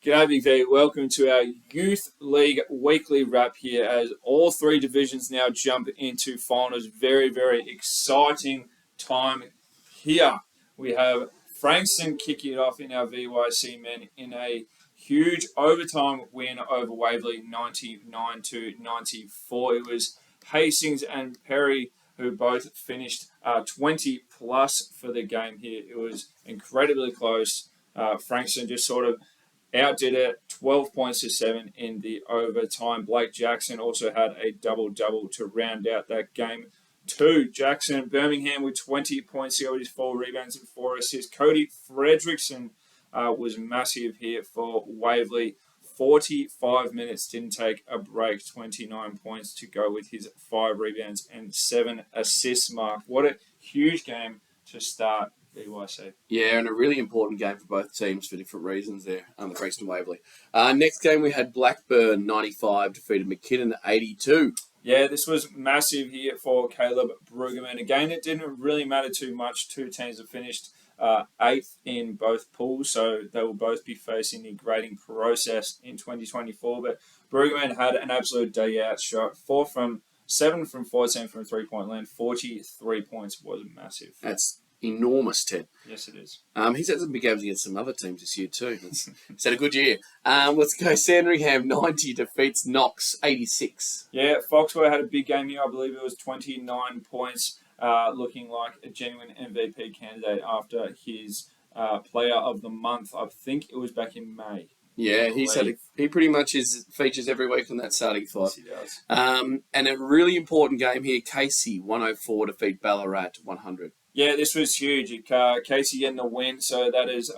G'day, Big V. Welcome to our Youth League weekly wrap here as all three divisions now jump into finals. Very, very exciting time here. We have Frankston kicking it off in our VYC men in a huge overtime win over Waverley, 99-94. It was Hastings and Perry who both finished 20 plus for the game here. It was incredibly close. Frankston just sort of outdid it 12 points to 7 in the overtime. Blake Jackson also had a double-double to round out that game. Jackson Birmingham with 20 points here with his 4 rebounds and 4 assists. Cody Fredrickson was massive here for Waverley. 45 minutes, didn't take a break, 29 points to go with his 5 rebounds and 7 assists mark. What a huge game to start VYC. Yeah, and a really important game for both teams for different reasons there, the Frankston Waverley. Next game we had Blackburn 95 defeated McKinnon 82. Yeah, this was massive here for Caleb Brueggemann. A game that didn't really matter too much. Two teams have finished 8th in both pools, so they will both be facing the grading process in 2024. But Brueggemann had an absolute day out shot. 7 from 14 from three-point land. 43 points was massive. That's enormous, Ted. Yes, it is. He's had some big games against some other teams this year too. He's had a good year. Let's go. Sandringham 90 defeats Knox 86. Yeah, Foxborough had a big game here. I believe it was 29 points, looking like a genuine MVP candidate after his Player of the Month. I think it was back in May. Yeah, he pretty much features every week on that starting five. Yes, he does. And a really important game here. Casey 104 defeat Ballarat 100. Yeah, this was huge. Casey getting the win, so that has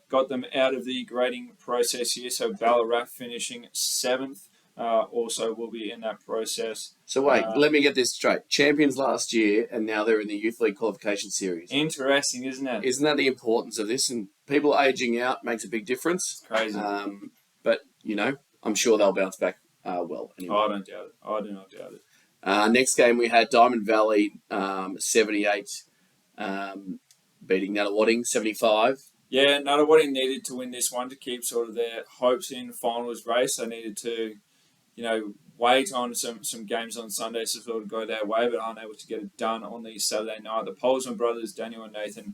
got them out of the grading process here. So Ballarat finishing 7th also will be in that process. So wait, let me get this straight. Champions last year, and now they're in the Youth League qualification series. Interesting, isn't it? Isn't that the importance of this? And people aging out makes a big difference. It's crazy. But, I'm sure they'll bounce back well. Anyway. I don't doubt it. I do not doubt it. Next game, we had Diamond Valley 78 beating Nunawading 75. Yeah, Nunawading needed to win this one to keep sort of their hopes in finals race. They needed to, wait on some games on Sundays to sort of go their way, but aren't able to get it done on the Saturday night. The Polesman brothers, Daniel and Nathan,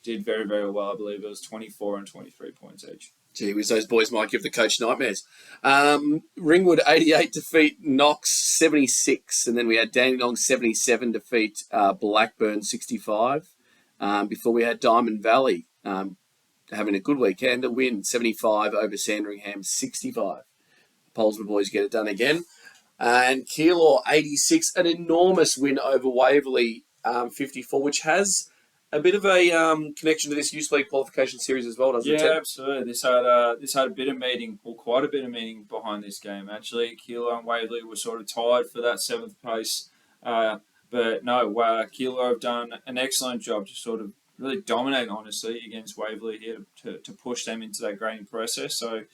did very, very well. I believe it was 24 and 23 points each. Gee whiz, those boys might give the coach nightmares. Ringwood 88 defeat Knox 76, and then we had Dandenong 77 defeat Blackburn 65. Before we had Diamond Valley having a good weekend, a win 75 over Sandringham 65. Polesman boys get it done again. And Keilor 86, an enormous win over Waverley 54, which has a bit of a connection to this Youth League qualification series as well, doesn't it? Yeah, absolutely. This had a bit of meaning, or quite a bit of meaning behind this game. Actually, Keilor and Waverley were sort of tied for that 7th place. But no, Keilor have done an excellent job to sort of really dominate, honestly, against Waverley here to push them into that grading process. So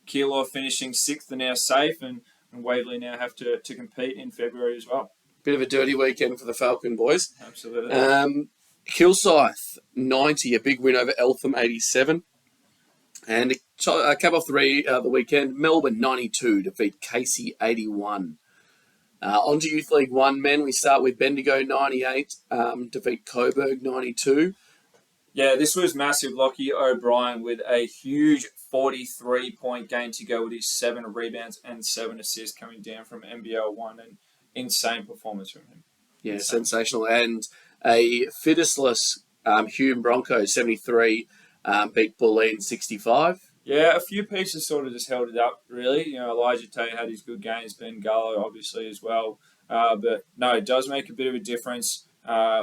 Keilor finishing 6th and now safe, and Waverley now have to compete in February as well. Bit of a dirty weekend for the Falcon boys. Absolutely. Kilsyth 90, a big win over Eltham 87. And cap off the weekend, Melbourne 92 defeat Casey 81. On to Youth League 1 men, we start with Bendigo 98 defeat Coburg 92. Yeah, this was massive. Lockie O'Brien with a huge 43-point game to go with his 7 rebounds and 7 assists coming down from NBL 1. An insane performance from him. Yeah, insane. Sensational. And a fitnessless Hume Broncos 73 beat Bulleen 65. Yeah, a few pieces sort of just held it up, really. Elijah Tate had his good games, Ben Gallo obviously as well. But no, it does make a bit of a difference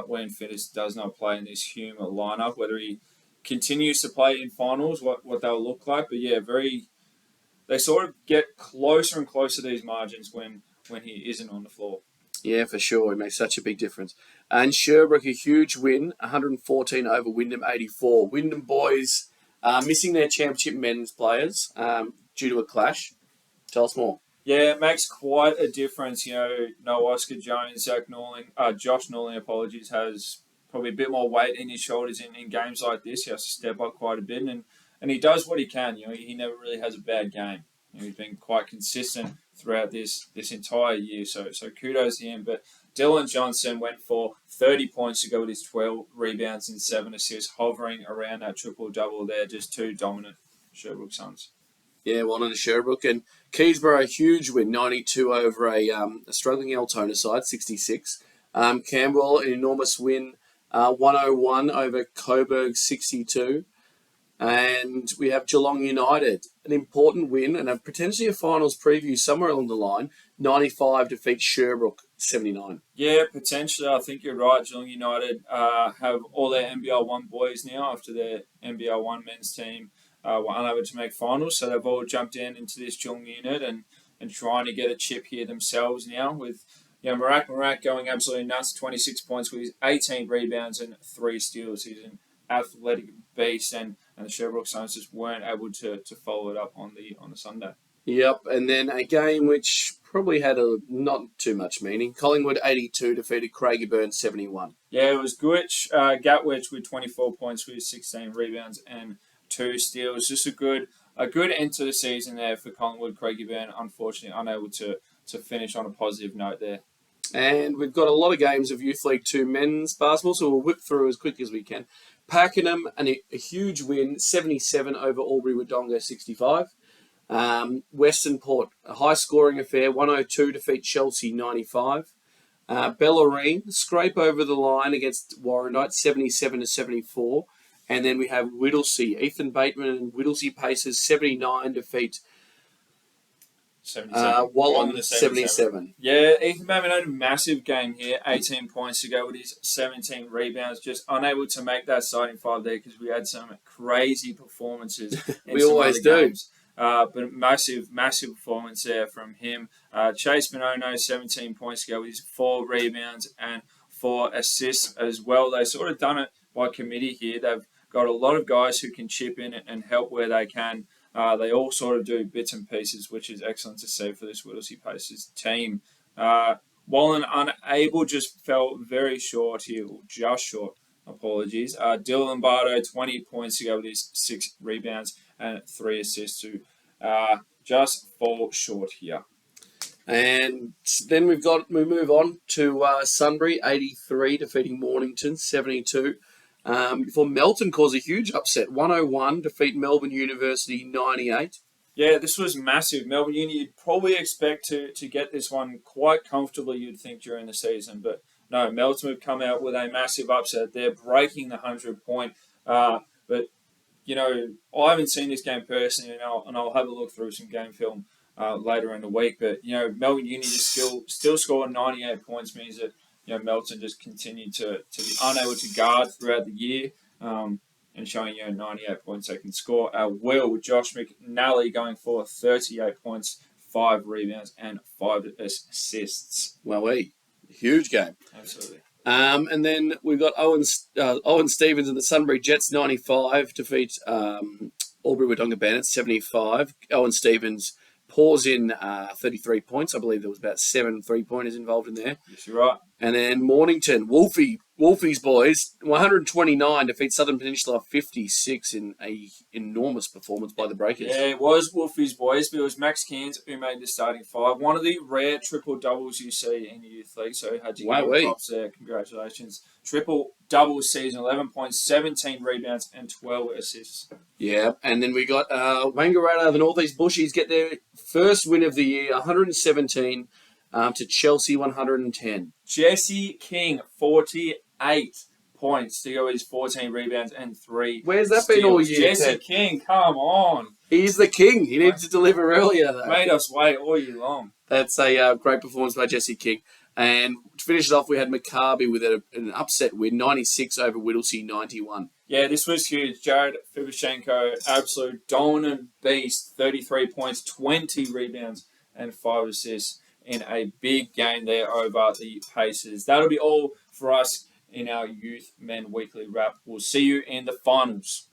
when Fitness does not play in this Hume lineup, whether he continues to play in finals, what they'll look like. But yeah, they sort of get closer and closer to these margins when he isn't on the floor. Yeah, for sure. It makes such a big difference. And Sherbrooke, a huge win, 114 over Wyndham 84. Wyndham boys missing their championship men's players due to a clash. Tell us more. Yeah, it makes quite a difference. No Oscar Jones, Josh Norling, has probably a bit more weight in his shoulders in games like this. He has to step up quite a bit. And and he does what he can. He never really has a bad game. He's been quite consistent throughout this entire year. So kudos to him. But Dylan Johnson went for 30 points to go with his 12 rebounds and 7 assists, hovering around that triple-double there. Just two dominant Sherbrooke Suns. Yeah, well done to Sherbrooke. And Keysborough, a huge win, 92 over a struggling Altona side, 66. Campbell, an enormous win, 101 over Coburg, 62. And we have Geelong United, an important win and potentially a finals preview somewhere along the line. 95 defeats Sherbrooke, 79. Yeah, potentially. I think you're right. Geelong United have all their NBL 1 boys now after their NBL 1 men's team were unable to make finals. So they've all jumped into this Geelong unit and trying to get a chip here themselves now with Marak going absolutely nuts, 26 points with his 18 rebounds and 3 steals. He's an athletic beast, and the Sherbrooke Suns just weren't able to follow it up on the Sunday. Yep, and then a game which probably had not too much meaning. Collingwood 82 defeated Craigieburn 71. Yeah, it was Gatwich with 24 points with 16 rebounds and 2 steals. Just a good end to the season there for Collingwood. Craigieburn, unfortunately, unable to finish on a positive note there. And we've got a lot of games of Youth League 2 men's basketball, so we'll whip through as quick as we can. Pakenham, a huge win, 77 over Albury-Wodonga, 65. Western Port, a high-scoring affair, 102 defeat Chelsea, 95. Bellarine, scrape over the line against Warrandyte, 77-74. And then we have Whittlesea, Ethan Bateman and Whittlesea Pacers, 79 defeat 77. Wallen, 77. Yeah, Ethan Bateman had a massive game here. 18 points to go with his 17 rebounds. Just unable to make that starting 5 there because we had some crazy performances. We always do. Games. But massive performance there from him. Chase Minono, 17 points to go with his 4 rebounds and 4 assists as well. They've sort of done it by committee here. They've got a lot of guys who can chip in and help where they can. They all sort of do bits and pieces, which is excellent to see for this Whittlesea Pacers team. Wallen unable, just fell very short here, or just short, apologies. Dylan Lombardo, 20 points to go with his 6 rebounds and 3 assists to just fall short here. And then we move on to Sunbury, 83, defeating Mornington, 72. Before Melton caused a huge upset, 101, defeat Melbourne University, 98. Yeah, this was massive. Melbourne Uni, you'd probably expect to get this one quite comfortably, you'd think, during the season. But no, Melton have come out with a massive upset. They're breaking the 100-point. But, I haven't seen this game personally, and I'll have a look through some game film later in the week. But, Melbourne Uni just still scored 98 points, means that Melton just continued to be unable to guard throughout the year and showing 98 points they can score at will, with Josh McNally going for 38 points, 5 rebounds and 5 assists. Well, huge game. Absolutely. And then we've got Owen Stevens and the Sunbury Jets, 95, defeat Albury-Wodonga Bandits, 75. Owen Stevens pours in 33 points. I believe there was about 7 3-pointers involved in there. Yes, you're right. And then Mornington, Wolfie's boys, 129 defeat Southern Peninsula 56 in a enormous performance by the Breakers. Yeah, it was Wolfie's boys, but it was Max Cairns who made the starting 5. One of the rare triple-doubles you see in the Youth League, so had to give him props there. Congratulations. Triple-double season, 11 points, 17 rebounds and 12 assists. Yeah, and then we got Wangaratta, the North East Bushies, get their first win of the year, 117 to Chelsea, 110. Jesse King, 48 points to go with his 14 rebounds and 3 Where's that steals. been all year? Jesse King, come on. He's the king. He needed to deliver earlier, though. Made us wait all year long. That's a great performance by Jesse King. And to finish it off, we had Maccabi with an upset win, 96 over Whittlesea, 91. Yeah, this was huge. Jared Fibashenko, absolute dominant beast, 33 points, 20 rebounds and 5 assists in a big game there over the Pacers. That'll be all for us in our Youth Men Weekly Wrap. We'll see you in the finals.